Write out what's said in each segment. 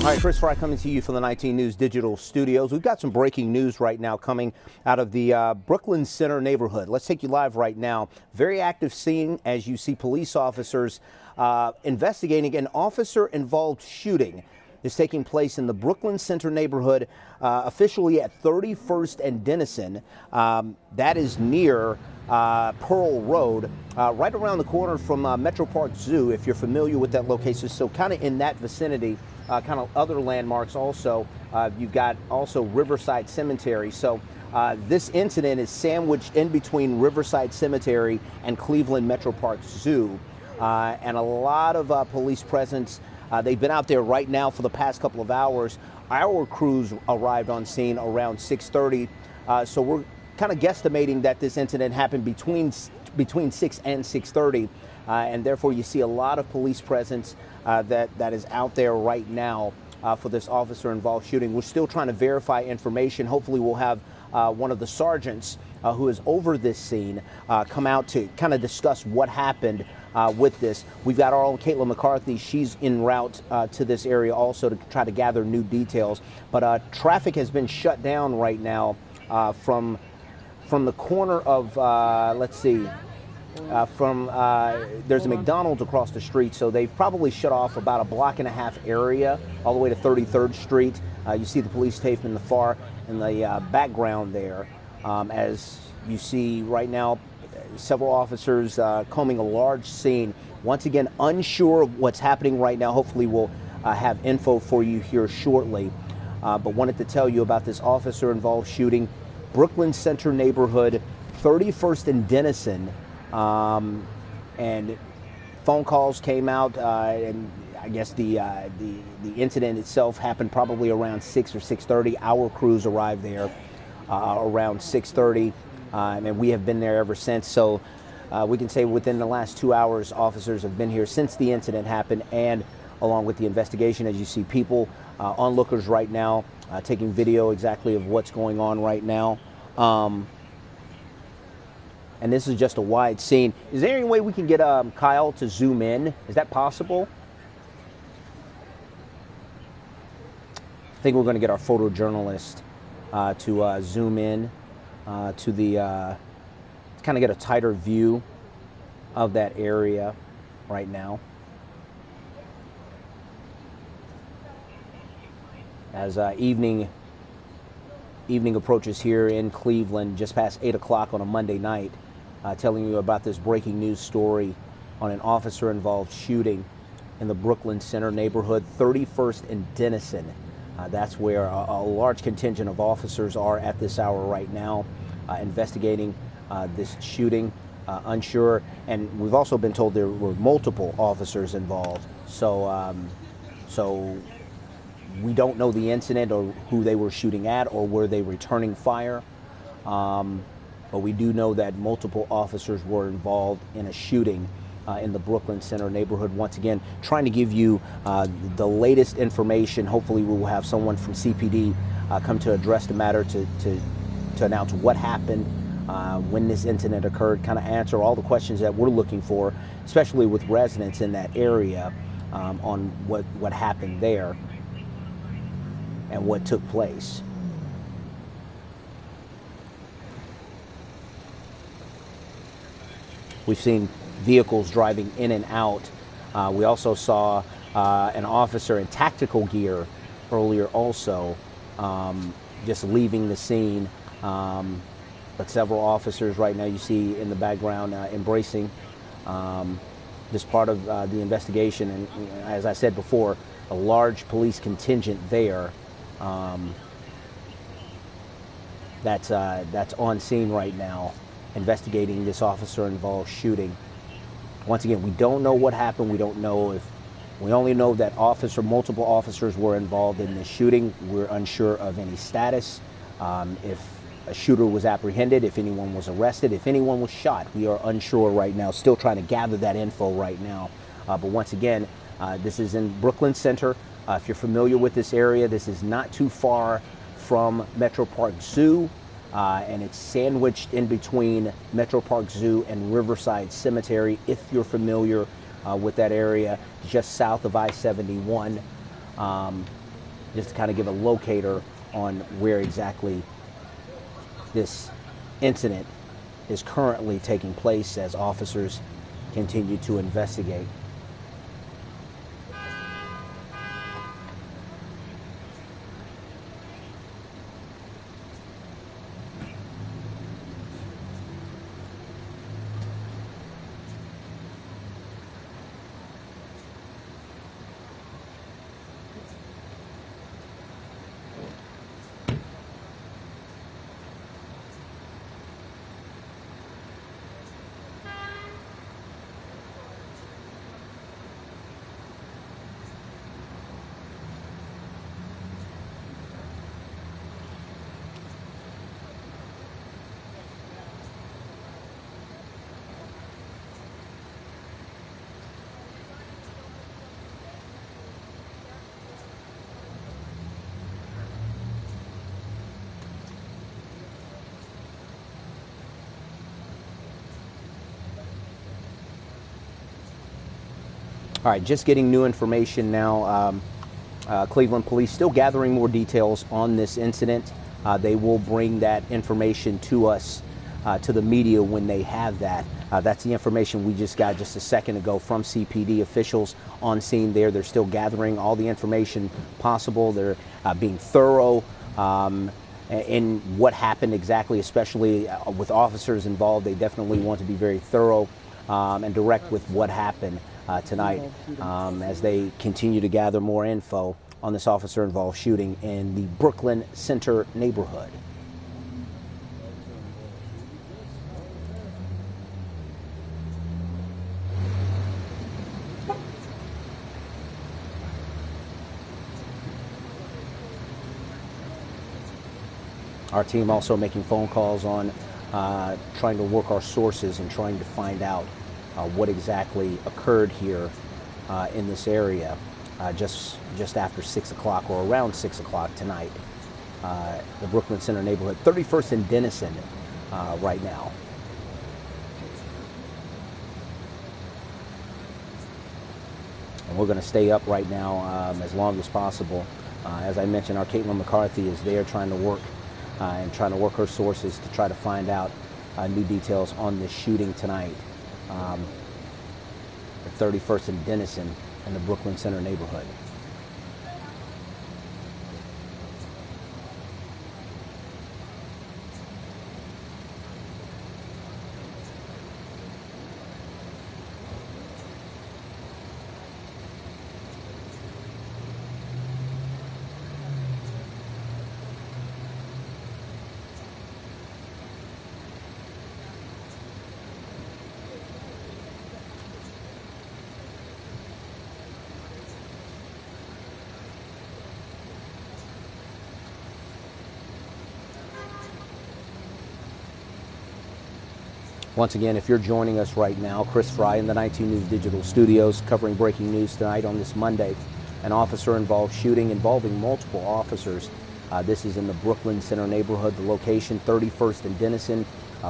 All right, Chris Fry coming to you from the 19 News Digital Studios. We've got some breaking news right now coming out of the Brooklyn Center neighborhood. Let's take you live right now. Very active scene as you see police officers investigating an officer-involved shooting. Is taking place in the Brooklyn Center neighborhood, officially at 31st and Denison. That is near Pearl Road, right around the corner from Metro Park Zoo, if you're familiar with that location. So kind of in that vicinity, kind of other landmarks also. You've got also Riverside Cemetery. So this incident is sandwiched in between Riverside Cemetery and Cleveland Metro Park Zoo. And a lot of police presence. They've been out there right now for the past couple of hours. Our crews arrived on scene around 6:30. So we're kind of guesstimating that this incident happened between 6 and 6:30. And therefore you see a lot of police presence that is out there right now for this officer-involved shooting. We're still trying to verify information. Hopefully we'll have one of the sergeants who is over this scene come out to kind of discuss what happened with this. We've got our own Caitlin McCarthy. She's en route to this area also to try to gather new details. But traffic has been shut down right now from the corner of, let's see, there's a McDonald's across the street, so they've probably shut off about a block-and-a-half area all the way to 33rd Street. You see the police tape in the background there. As you see right now, several officers combing a large scene. Once again, unsure of what's happening right now. Hopefully we'll have info for you here shortly. But wanted to tell you about this officer-involved shooting. Brooklyn Center neighborhood, 31st and Denison. And phone calls came out, and I guess the incident itself happened probably around 6 or 6:30. Our crews arrived there around 6:30. And we have been there ever since. So we can say within the last 2 hours, officers have been here since the incident happened, and along with the investigation. As you see, people, onlookers right now, taking video exactly of what's going on right now. And this is just a wide scene. Is there any way we can get Kyle to zoom in? Is that possible? I think we're going to get our photojournalist to zoom in. To kind of get a tighter view of that area right now. As evening approaches here in Cleveland, just past 8 o'clock on a Monday night, telling you about this breaking news story on an officer-involved shooting in the Brooklyn Center neighborhood, 31st and Denison. That's where a large contingent of officers are at this hour right now, investigating this shooting, unsure. And we've also been told there were multiple officers involved. So we don't know the incident or who they were shooting at or were they returning fire. But we do know that multiple officers were involved in a shooting in the Brooklyn Center neighborhood. Once again, trying to give you the latest information. Hopefully we will have someone from CPD come to address the matter to announce what happened, when this incident occurred, kind of answer all the questions that we're looking for, especially with residents in that area, on what happened there and what took place. We've seen vehicles driving in and out. We also saw an officer in tactical gear earlier also, just leaving the scene. But several officers right now you see in the background embracing this part of the investigation. And as I said before, a large police contingent there that's on scene right now, investigating this officer-involved shooting. Once again, we don't know what happened. We don't know if, we only know that multiple officers were involved in this shooting. We're unsure of any status, if a shooter was apprehended, if anyone was arrested, if anyone was shot. We are unsure right now, still trying to gather that info right now. But once again, this is in Brooklyn Center. If you're familiar with this area, this is not too far from Metro Park Zoo. And it's sandwiched in between Metro Park Zoo and Riverside Cemetery, if you're familiar with that area, just south of I-71. just to kind of give a locator on where exactly this incident is currently taking place as officers continue to investigate. All right, just getting new information now. Cleveland Police still gathering more details on this incident. They will bring that information to us, to the media when they have that. That's the information we just got just a second ago from CPD officials on scene there. They're still gathering all the information possible. They're being thorough in what happened exactly, especially with officers involved. They definitely want to be very thorough and direct with what happened tonight as they continue to gather more info on this officer-involved shooting in the Brooklyn Center neighborhood. Our team also making phone calls on trying to work our sources and trying to find out what exactly occurred here in this area just after 6 o'clock or around 6 o'clock tonight. The Brooklyn Center neighborhood, 31st and Denison right now. And we're going to stay up right now as long as possible. As I mentioned, our Caitlin McCarthy is there trying to work her sources to try to find out new details on this shooting tonight. The 31st and Denison in the Brooklyn Center neighborhood. Once again, if you're joining us right now, Chris Fry in the 19 News Digital Studios covering breaking news tonight on this Monday. An officer-involved shooting involving multiple officers. This is in the Brooklyn Center neighborhood, the location 31st and Denison.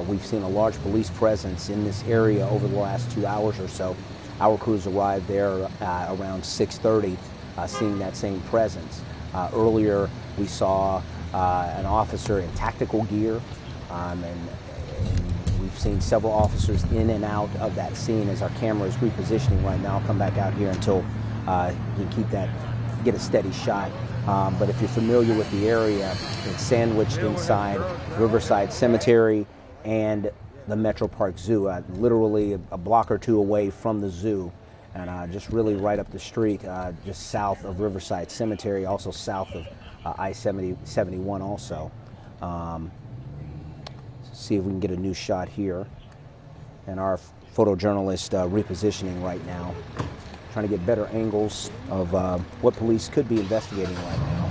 We've seen a large police presence in this area over the last 2 hours or so. Our crews arrived there around 6:30, seeing that same presence. Earlier, we saw an officer in tactical gear, and we've seen several officers in and out of that scene as our camera is repositioning right now. I'll come back out here until you can get a steady shot. But if you're familiar with the area, it's sandwiched inside Riverside Cemetery and the Metro Park Zoo, literally a block or two away from the zoo, and just really right up the street, just south of Riverside Cemetery, also south of I-71 also. See if we can get a new shot here. And our photojournalist repositioning right now, trying to get better angles of what police could be investigating right now.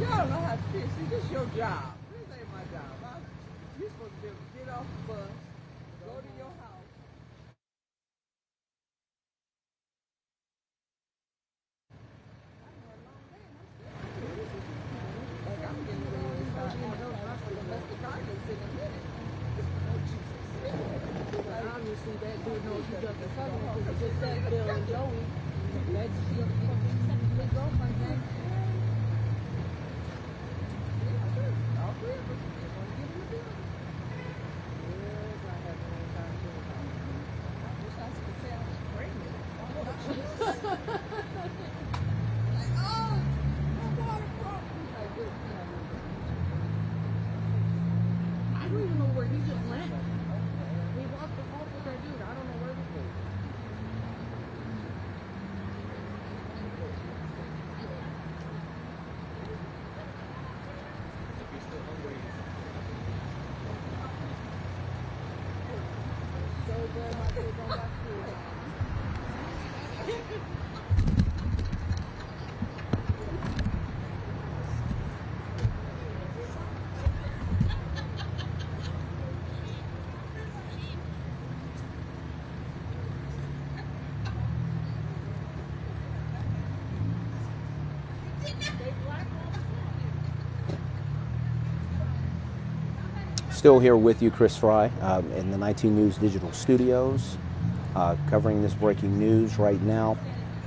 Y'all don't know how to fix it. This is your job. This ain't my job. You're supposed to be able to get off the bus, go to your house. Like I'm getting ready to start for domestic violence in a minute. But obviously that dude knows he doesn't cover said Bill and Joey. Let's see if the girlfriend thing. All three of us. We're gonna give him a deal. Yes, I have no time to do about it. I wish I could say I was pregnant. Like, oh, my water broke. Like, this, I don't even know where he just went. We walked the off with that dude. I don't know where he went. so glad my kids don't got school. Still here with you, Chris Fry, in the 19 News Digital Studios, covering this breaking news right now.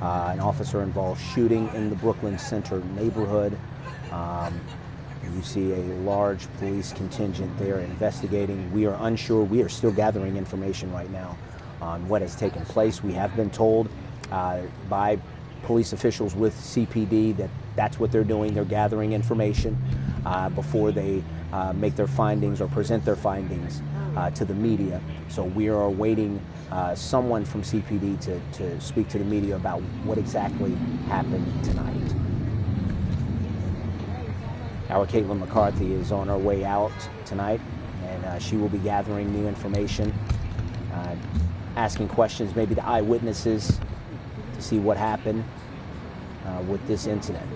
An officer-involved shooting in the Brooklyn Center neighborhood. You see a large police contingent there investigating. We are unsure. We are still gathering information right now on what has taken place. We have been told by police officials with CPD that that's what they're doing. They're gathering information before they make their findings or present their findings to the media. So we are awaiting someone from CPD to speak to the media about what exactly happened tonight. Our Caitlin McCarthy is on her way out tonight, and she will be gathering new information, asking questions maybe to eyewitnesses to see what happened with this incident.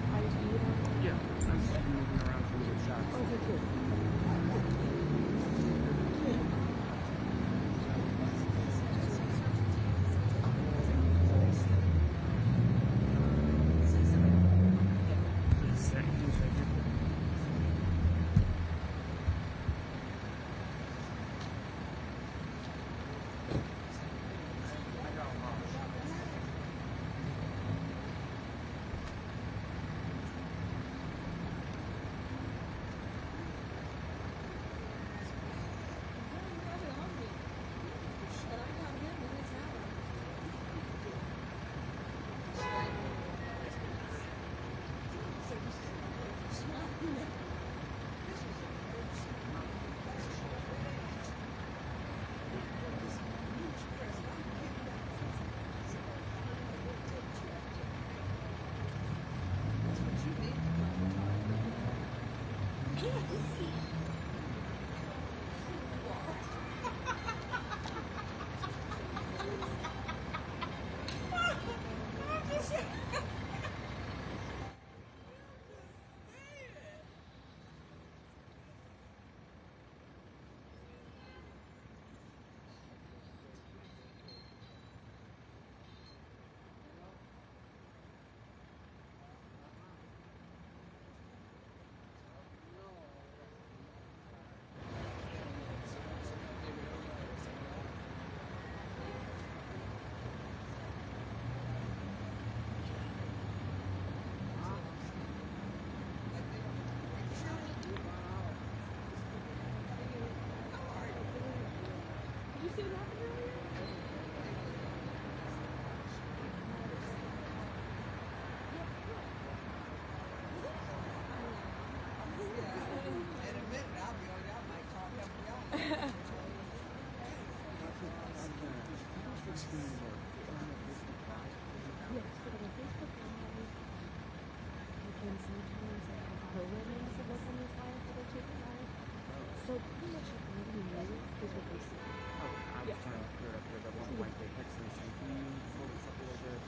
So pretty much everybody knows is what they see. I was trying to clear it up because at one point they texted me saying, can you slow this up a little bit?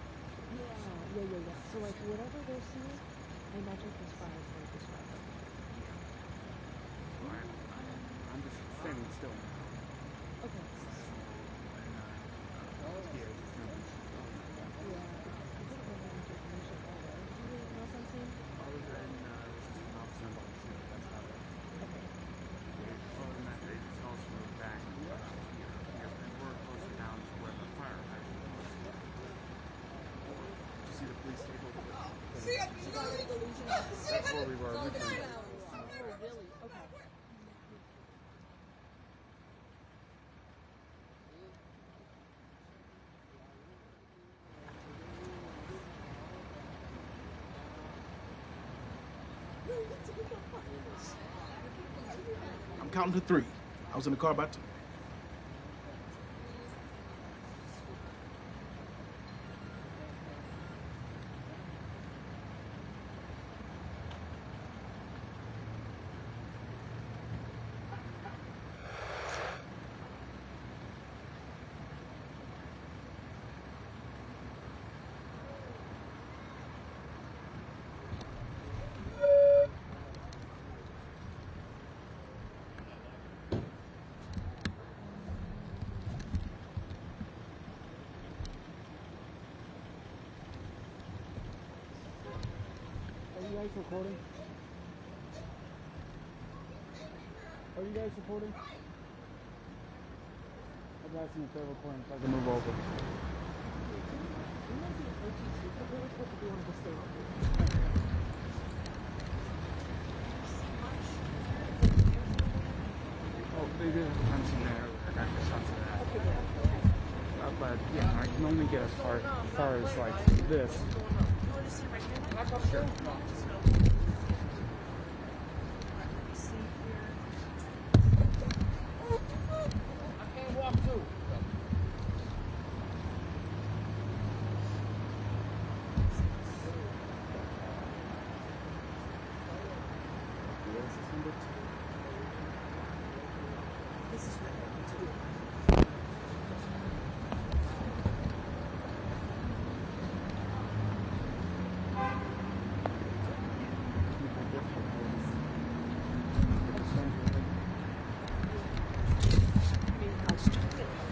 Yeah. So like whatever they're seeing, I imagine Chris Fry is going to describe it. So I'm just standing still now. Okay. Yeah, it's just gonna be Yeah. I didn't know that much information either. Do you know something? other than it was just an officer involved shooting. That's about it. Okay. Other than that, they just also moved back. Because we were closer down to where the fire hydrant was. That's where we were originally. Oh, really? Okay. I'm counting to 3. I was in the car about to. Are you guys recording? Are you guys recording? I'm asking if they're recording so I can move over. Oh, they did have some there. I got the shots of that. But yeah, I can only get as far as like this. Sure.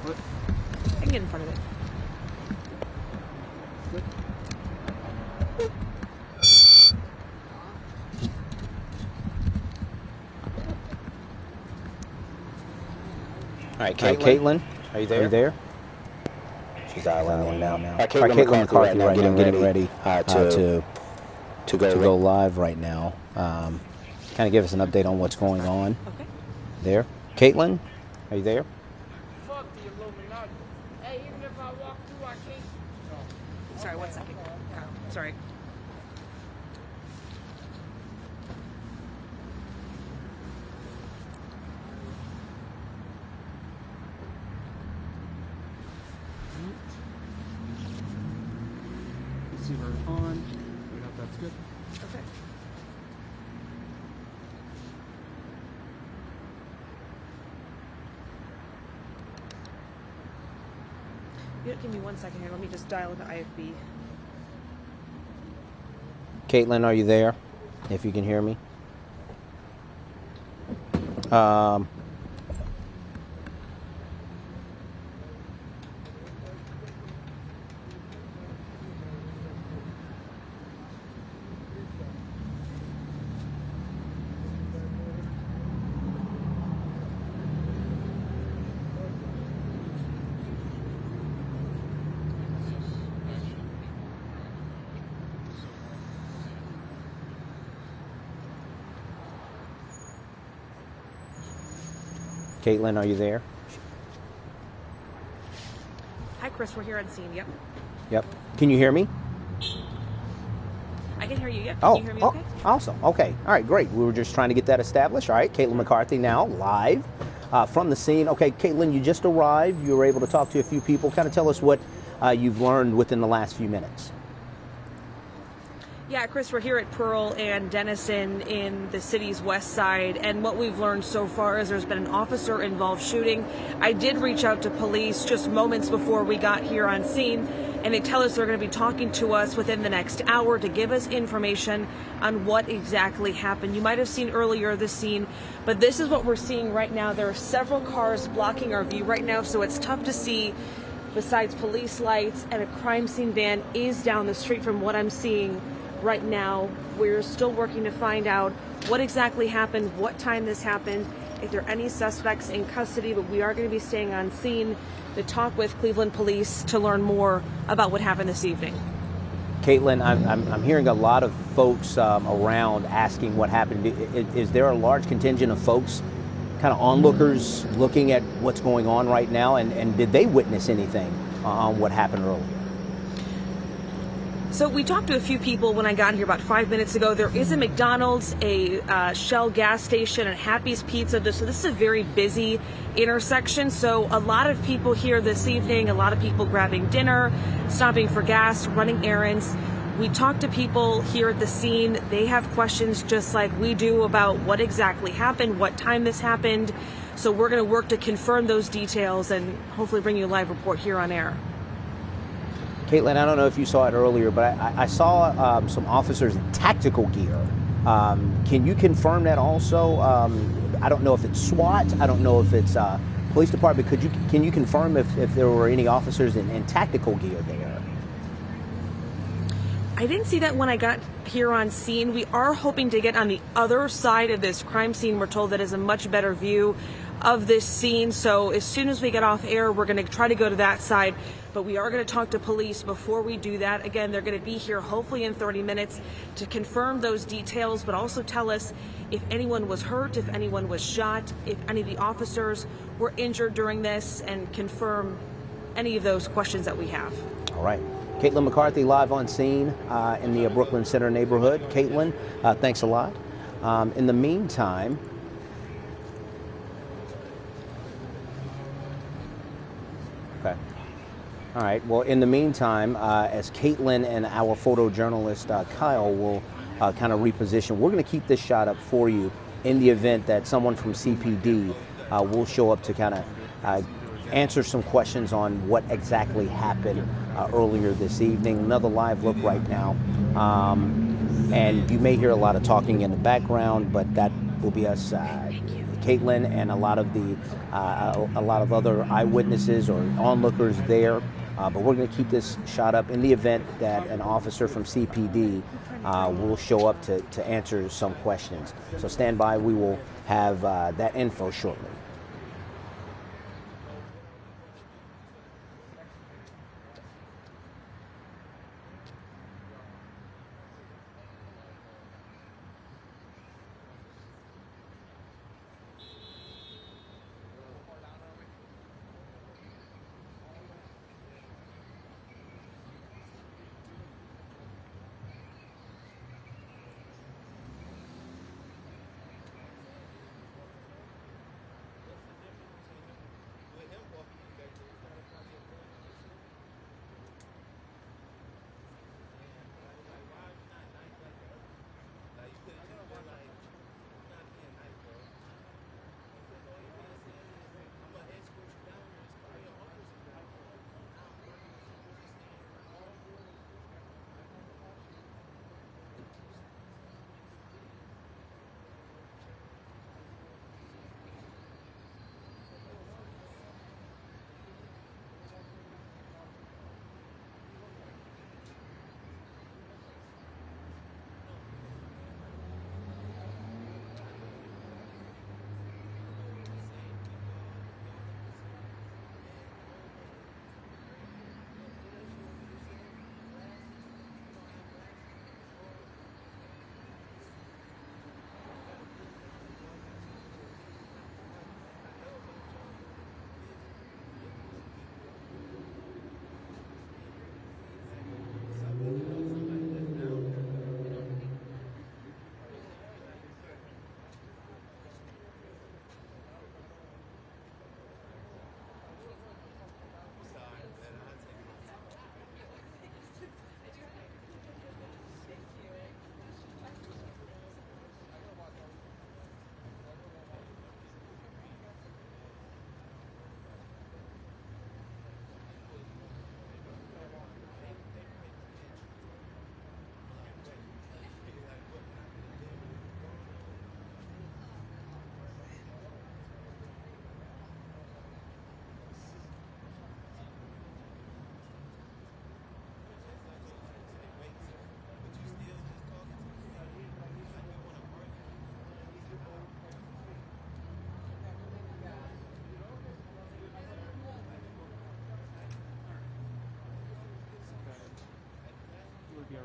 What? I can get in front of it. All right, Caitlin, are you there? She's dialing in now. All right, Caitlin McCarthy right now getting ready to go live right now. Kind of give us an update on what's going on Okay. there. Caitlin, are you there? Fuck the Illuminati. Hey, even if I walk through, I can't. Sorry, 1 second. Sorry. Receiver on. We hope that's good. Okay. Give me 1 second here. Let me just dial into IFB. Caitlin, are you there? If you can hear me. Caitlin, are you there? Hi, Chris. We're here on scene. Yep. Yep. Can you hear me? I can hear you. Yep. Can Oh, you hear me okay? awesome. Okay. All right, great. We were just trying to get that established. All right, Caitlin McCarthy now live from the scene. Okay, Caitlin, you just arrived. You were able to talk to a few people. Kind of tell us what you've learned within the last few minutes. Yeah, Chris, we're here at Pearl and Denison in the city's west side, and what we've learned so far is there's been an officer-involved shooting. I did reach out to police just moments before we got here on scene, and they tell us they're going to be talking to us within the next hour to give us information on what exactly happened. You might have seen earlier the scene, but this is what we're seeing right now. There are several cars blocking our view right now, so it's tough to see. Besides police lights, and a crime scene van is down the street from what I'm seeing right now. We're still working to find out what exactly happened, what time this happened, if there are any suspects in custody, but we are going to be staying on scene to talk with Cleveland police to learn more about what happened this evening. Caitlin, I'm hearing a lot of folks around asking what happened. Is there a large contingent of folks, kind of onlookers, looking at what's going on right now? And did they witness anything on what happened earlier? So we talked to a few people when I got here about 5 minutes ago. There is a McDonald's, a Shell gas station, and Happy's Pizza. So this is a very busy intersection. So a lot of people here this evening, a lot of people grabbing dinner, stopping for gas, running errands. We talked to people here at the scene. They have questions just like we do about what exactly happened, what time this happened. So we're going to work to confirm those details and hopefully bring you a live report here on air. Caitlin, I don't know if you saw it earlier, but I saw some officers in tactical gear. Can you confirm that also? I don't know if it's SWAT. I don't know if it's police department. Can you confirm if there were any officers in tactical gear there? I didn't see that when I got here on scene. We are hoping to get on the other side of this crime scene. We're told that is a much better view of this scene. So as soon as we get off air, we're going to try to go to that side. But we are going to talk to police before we do that. Again, they're going to be here hopefully in 30 minutes to confirm those details, but also tell us if anyone was hurt, if anyone was shot, if any of the officers were injured during this, and confirm any of those questions that we have. All right. Caitlin McCarthy live on scene in the Brooklyn Center neighborhood. Caitlin, thanks a lot. In the meantime, okay. All right. Well, in the meantime, as Caitlin and our photojournalist Kyle will kind of reposition, we're going to keep this shot up for you in the event that someone from CPD will show up to kind of answer some questions on what exactly happened earlier this evening. Another live look right now. And you may hear a lot of talking in the background, but that will be us, Caitlin, and a lot of other eyewitnesses or onlookers there. But we're going to keep this shot up in the event that an officer from CPD will show up to answer some questions. So stand by. We will have that info shortly.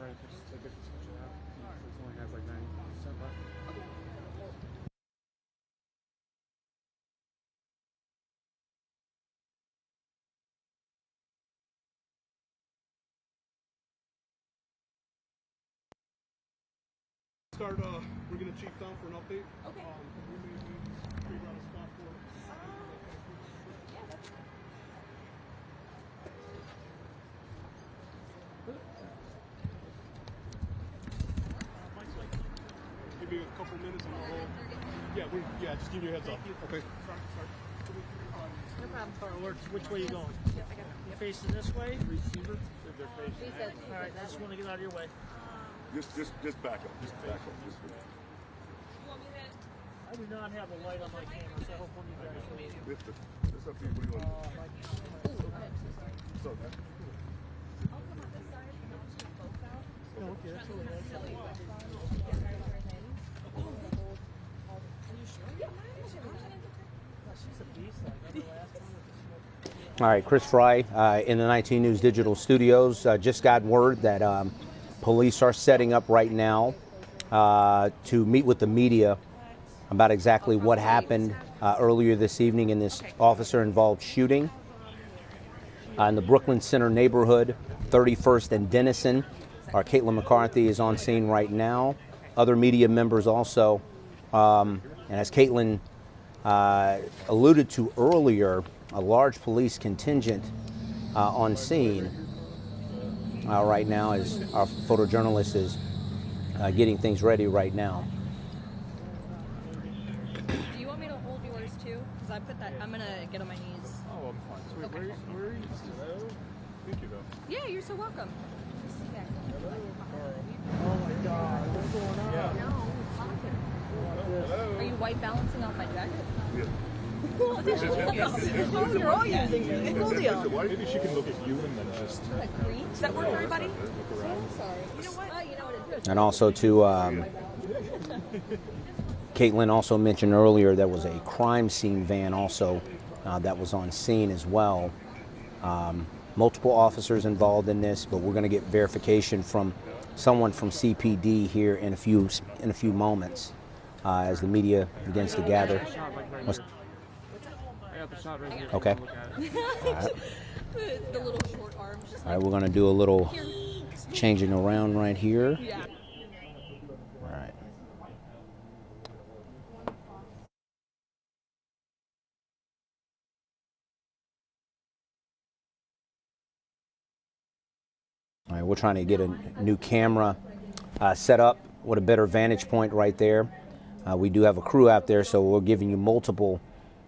alright if I just take it and switch it out? It only has like 90% left. Start bringing the chief down for an update. Okay. We may figure out a spot for it. Yeah, that's Give me a couple minutes and I'll yeah, just give you a heads up. Okay. no problem. Fireworks, which way you going? Yep, I got it. You facing this way? Receiver? If they're facing. He said All right, I just want to get out of your way. Just back up. Just back up. Just I do not have a light on my camera, so I hope one of you guys will. it's up to you. What do you want to do? It's okay. Oh, okay, that's really nice. She's a beast. I remember last time. All right, Chris Fry in the 19 News Digital Studios. Just got word that police are setting up right now to meet with the media about exactly what happened earlier this evening in this officer-involved shooting in the Brooklyn Center neighborhood, 31st and Denison. Our Caitlin McCarthy is on scene right now. Other media members also. And as Caitlin alluded to earlier, a large police contingent on scene right now as our photojournalist is getting things ready right now. Do you want me to hold yours too? Because I put that, I'm going to get on my knees. Oh, I'm fine. So wait, where are you? Thank you, though. Yeah, you're so welcome. Oh my God, what's going on? No, are you white balancing off my jacket? Yeah. You're all using me. Cool deal. Maybe she can look at you and then just Green? Does that work for everybody? look around. Sorry. You know what? You know what it is. And also to Caitlin also mentioned earlier there was a crime scene van also that was on scene as well. Multiple officers involved in this, but we're going to get verification from someone from CPD here in a few moments as the media begins to gather. I got the shot right here. Okay. Look at it. The little short arms. Just All right, we're going to do a little changing around right here. yeah. All right. All right, we're trying to get a new camera set up with a better vantage point right there. We do have a crew out there, so we're giving you multiple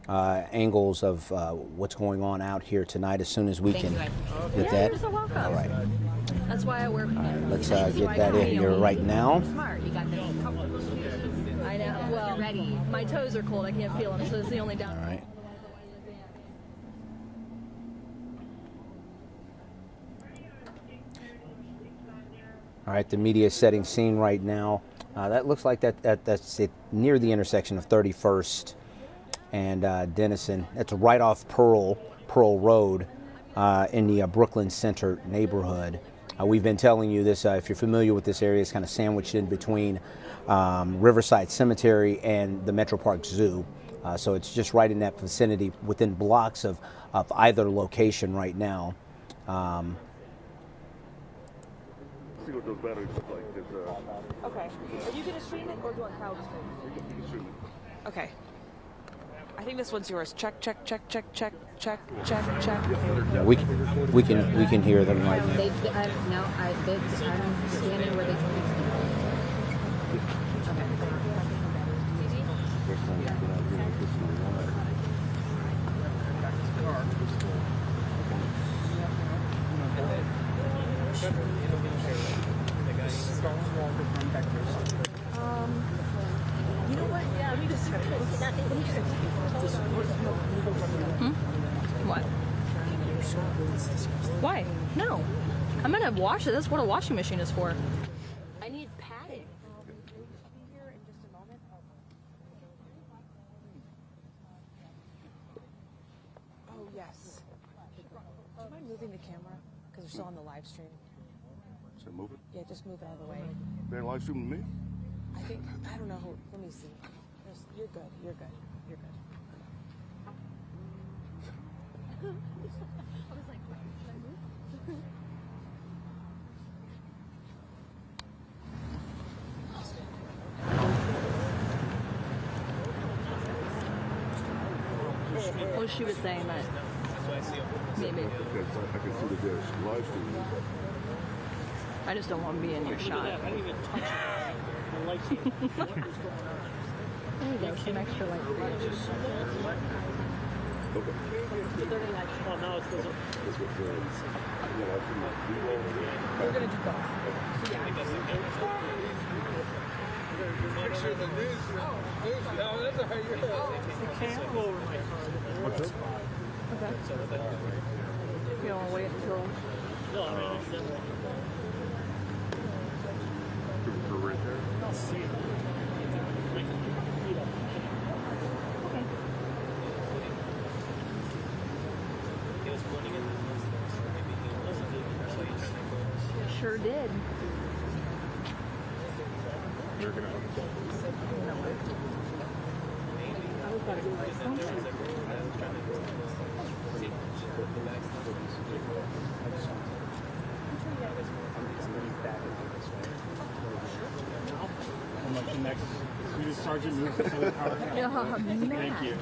angles of what's going on out here tonight as soon as we can get Yeah, that. you're so welcome. All right, That's why I wear pants. let's get that in here right now. Smart. You got this. I know. Well, ready. My toes are cold. I can't feel them, so it's the only down. All right. All right, the media is setting scene right now. That looks like that's it near the intersection of 31st and Denison. That's right off Pearl Road in the Brooklyn Center neighborhood. We've been telling you this, if you're familiar with this area, it's kind of sandwiched in between Riverside Cemetery and the Metro Park Zoo. So it's just right in that vicinity, within blocks of either location right now. See what those batteries look like. Okay. Are you going to stream it or do you want Kyle to stream it? Okay. I think this one's yours. Check. Yeah, we can hear them right now. I'm standing where they told me to stand. You know what? Yeah, we just What? Why? No. I'm gonna wash it. That's what a washing machine is for. I need padding. Oh, yes. Do you mind moving the camera? Because we're still on the live stream. So Move it. Yeah, just move it out of the way. They ain't live shooting me. I think, I don't know who, let me see. You're good, you're good, you're good. I was like, should I move? Oh, she was saying that. Maybe. I can see the live stream. I just don't want to be in your shot. I didn't even touch it. I like it. There you go, some extra light for you. Okay. Oh, now it's this. That's what We're gonna do both. Can't go over my car. Okay. You don't want to wait until... No, I mean, right there. I'll see it. I can feed up. Okay. Sure did. I'm like the next. We just Sergeant moves to the car. Thank you.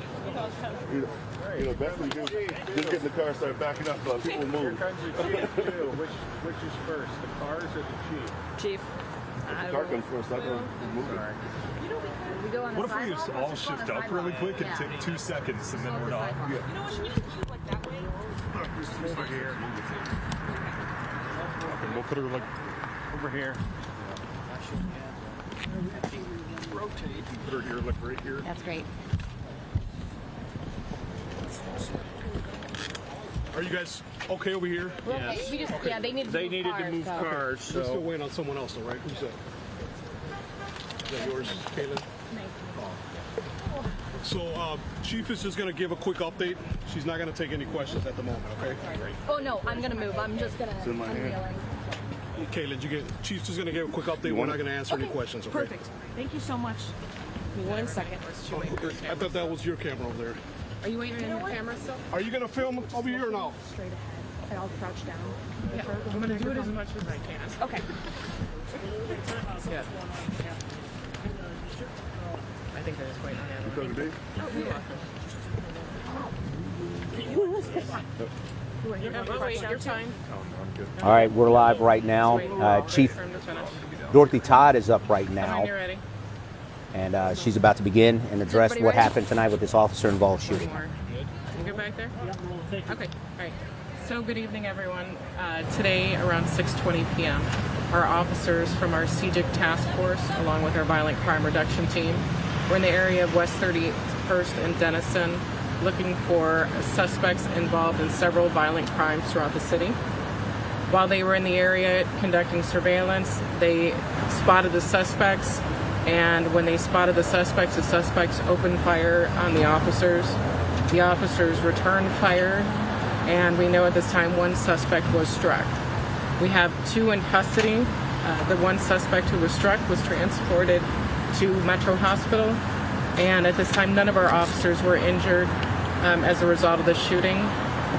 You know, best thing to do is just get in the car and start backing up so people move. Which is first, the cars or the Jeep? Chief. The car comes first, not gonna move it. We go on What if we just all shift up really quick and take 2 seconds and then we're done? You know what, should we just keep like that way? Over here. We'll put her like Over here. rotate. Put her here, like right here. That's great. Are you guys okay over here? We just, yeah, they needed to move cars, We're still waiting on someone else, though, right? Who's that? Is that yours, Caitlin? So, Chief is just going to give a quick update. She's not going to take any questions at the moment, okay? Oh, no, I'm going to move. I'm just going to... in my hand. Caitlin, Chief's just going to give a quick update. We're not going to answer any questions, okay? Perfect. Thank you so much. Give me 1 second. I thought that was your camera over there. Are you waiting on your camera still? Are you going to film over here or no? Straight ahead. And I'll crouch down. Yeah, I'm gonna do it as much as I can. Okay. Yeah. I think I just wait on You talking to me? Your time. All right, we're live right now. Chief Dorothy Todd is up right When now, you're ready. and she's about to begin and address everybody what ready? happened tonight with this officer-involved shooting. More. You good back there? Okay. All right. So good evening, everyone. Today, around 6:20 p.m., our officers from our CJIC task force, along with our violent crime reduction team, were in the area of West 31st and Denison, looking for suspects involved in several violent crimes throughout the city. While they were in the area conducting surveillance, they spotted the suspects, and when they spotted the suspects opened fire on the officers. The officers returned fire, and we know at this time one suspect was struck. We have 2 in custody. The one suspect who was struck was transported to Metro Hospital, and at this time none of our officers were injured as a result of the shooting.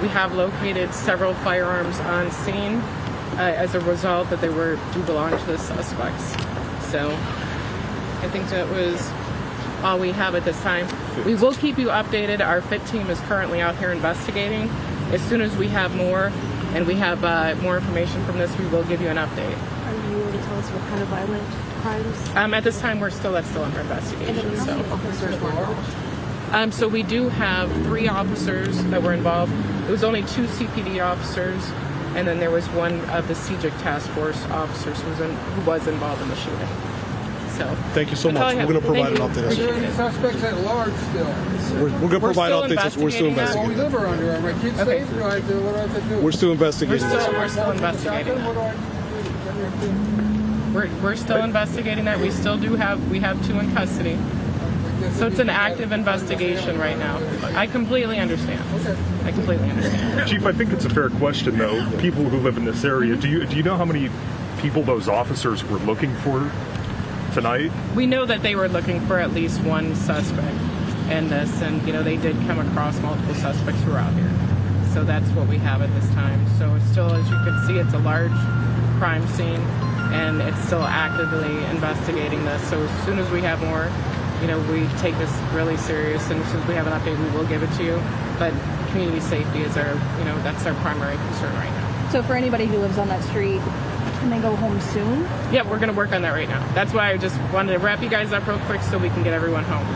We have located several firearms on scene as a result that they do belong to the suspects. So I think that was all we have at this time. We will keep you updated. Our FIT team is currently out here investigating. As soon as we have more and we have more information from this, we will give you an update. Are you able to tell us what kind of violent crimes? At this time, that's still under investigation. And then how many officers were involved? So we do have 3 officers that were involved. It was only 2 CPD officers, and then there was one of the CJIC task force officers who was involved in the shooting. So Thank you so that's all much. I have. We're going to provide Thank an you. update. Appreciate it. Suspects at large still. We're going to provide still updates. We're still investigating that. We investigating. live around here. Are my kids safe? What do I have to do? We're still investigating this. We're still investigating What that. do I do? We're still investigating that. We have 2 in custody. So it's an active investigation right now. I completely understand. I completely understand. Chief, I think it's a fair question, though. People who live in this area, do you know how many people those officers were looking for tonight? We know that they were looking for at least one suspect in this, and they did come across multiple suspects who were out here. So that's what we have at this time. So still, as you can see, it's a large crime scene, and it's still actively investigating this. So as soon as we have more, we take this really serious, and as soon as we have an update, we will give it to you. But community safety is our, that's our primary concern right now. So for anybody who lives on that street, can they go home soon? Yeah, we're going to work on that right now. That's why I just wanted to wrap you guys up real quick so we can get everyone home.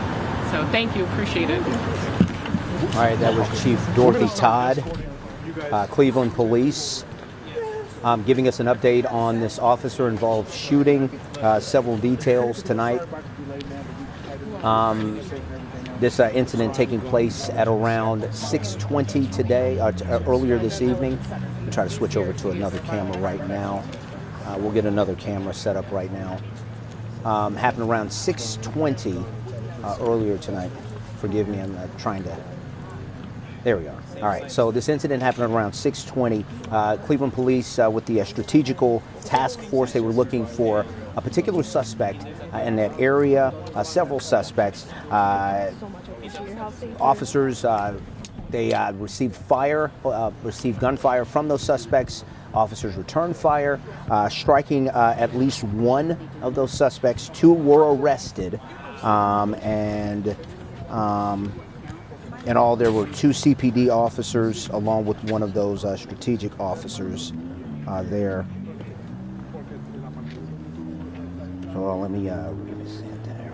So thank you, appreciate it. All right, that was Chief Dorothy Todd, Cleveland Police, giving us an update on this officer-involved shooting, several details tonight. This incident taking place at around 6:20 today, earlier this evening. I'll try to switch over to another camera right now. We'll get another camera set up right now. Happened around 6:20 earlier tonight. Forgive me, I'm trying to... There we are. All right, so this incident happened around 6:20. Cleveland Police, with the Strategical Task Force, they were looking for a particular suspect in that area, several suspects. Officers, they received gunfire from those suspects. Officers returned fire, striking at least one of those suspects. Two were arrested, in all, there were 2 CPD officers along with one of those strategic officers there. So let me see it there.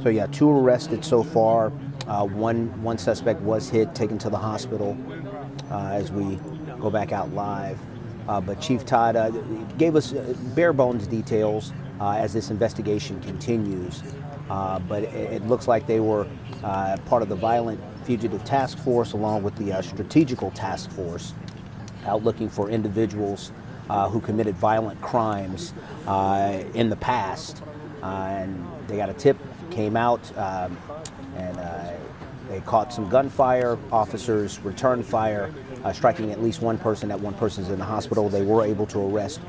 So yeah, 2 arrested so far. One suspect was hit, taken to the hospital as we go back out live. But Chief Todd gave us bare bones details as this investigation continues. But it looks like they were part of the Violent Fugitive Task Force along with the Strategical Task Force out looking for individuals who committed violent crimes in the past. And they got a tip, came out, and they caught some gunfire. Officers returned fire, striking at least one person. That one person's in the hospital. They were able to arrest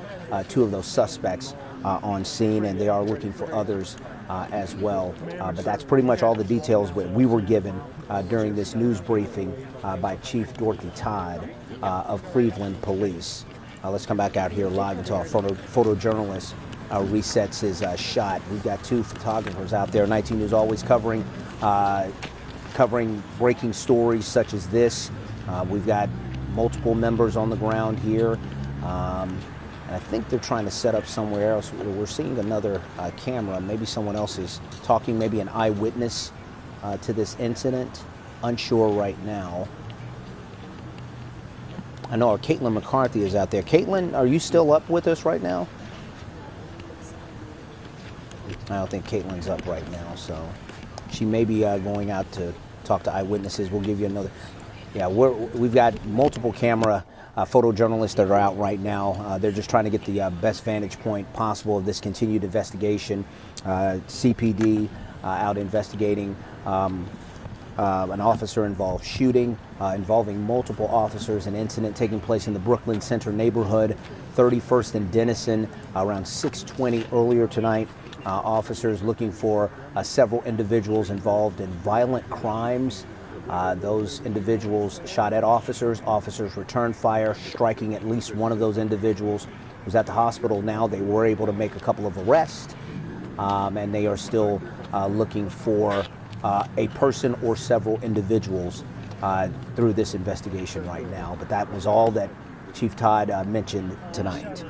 2 of those suspects on scene, and they are looking for others as well. But that's pretty much all the details we were given during this news briefing by Chief Dorothy Todd of Cleveland Police. Let's come back out here live until our photojournalist resets his shot. We've got 2 photographers out there. 19 News always covering breaking stories such as this. We've got multiple members on the ground here. And I think they're trying to set up somewhere else. We're seeing another camera. Maybe someone else is talking, maybe an eyewitness to this incident. Unsure right now. I know our Caitlin McCarthy is out there. Caitlin, are you still up with us right now? I don't think Caitlin's up right now, so she may be going out to talk to eyewitnesses. We'll give you another. Yeah, we've got multiple camera photojournalists that are out right now. They're just trying to get the best vantage point possible of this continued investigation. CPD out investigating an officer-involved shooting involving multiple officers, an incident taking place in the Brooklyn Center neighborhood, 31st and Denison, around 6:20 earlier tonight. Officers looking for several individuals involved in violent crimes. Those individuals shot at officers. Officers returned fire, striking at least one of those individuals who's at the hospital now. They were able to make a couple of arrests, and they are still looking for a person or several individuals through this investigation right now. But that was all that Chief Todd mentioned tonight.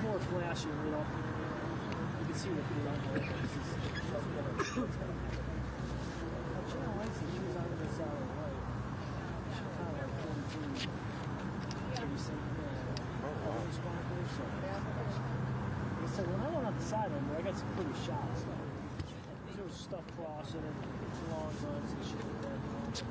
More flashy, you know. You can see what people like. Channel Lights, she was on the side of the light. She kind of like 42. You said, he said, when I went out the side of them, I got some pretty shots. There was stuff crossing and lawn runs and shit like that.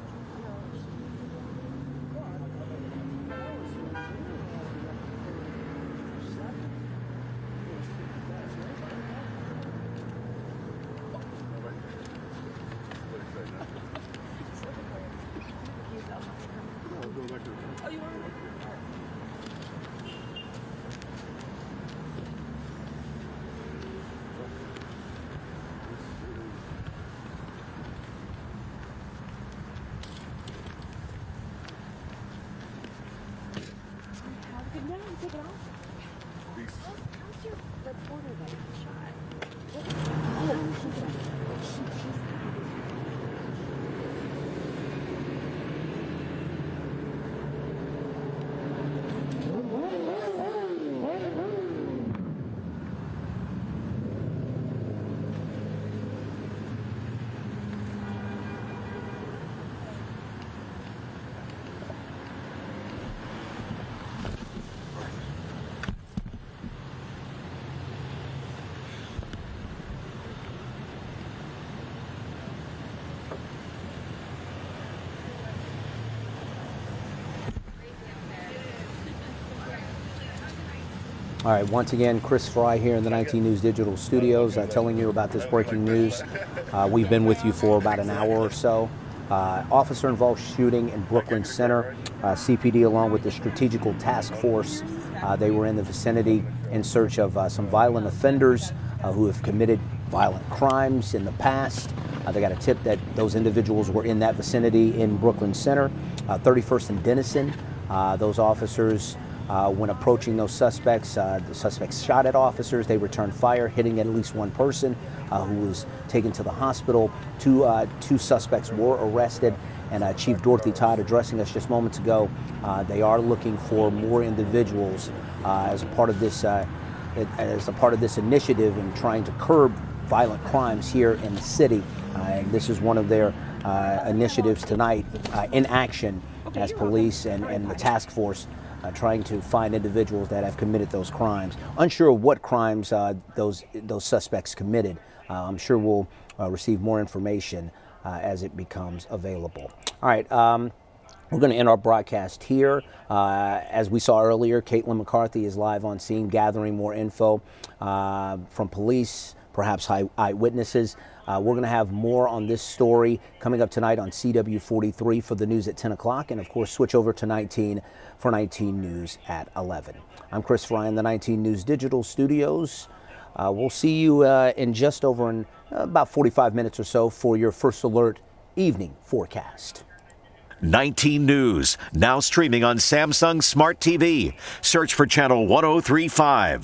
All right, once again, Chris Fry here in the 19 News Digital Studios telling you about this breaking news. We've been with you for about an hour or so. Officer-involved shooting in Brooklyn Center. CPD, along with the Strategical Task Force, they were in the vicinity in search of some violent offenders who have committed violent crimes in the past. They got a tip that those individuals were in that vicinity in Brooklyn Center. 31st and Denison, those officers, when approaching those suspects, the suspects shot at officers. They returned fire, hitting at least one person who was taken to the hospital. Two suspects were arrested, and Chief Dorothy Todd addressing us just moments ago. They are looking for more individuals as a part of this initiative in trying to curb violent crimes here in the city. And this is one of their initiatives tonight in action as police and the task force trying to find individuals that have committed those crimes. Unsure of what crimes those suspects committed. I'm sure we'll receive more information as it becomes available. All right, we're going to end our broadcast here. As we saw earlier, Caitlin McCarthy is live on scene gathering more info from police, perhaps eyewitnesses. We're going to have more on this story coming up tonight on CW43 for the news at 10 o'clock, and of course switch over to 19 for 19 News at 11. I'm Chris Fry in the 19 News Digital Studios. We'll see you in just over in about 45 minutes or so for your First Alert evening forecast. 19 News, now streaming on Samsung Smart TV. Search for channel 1035.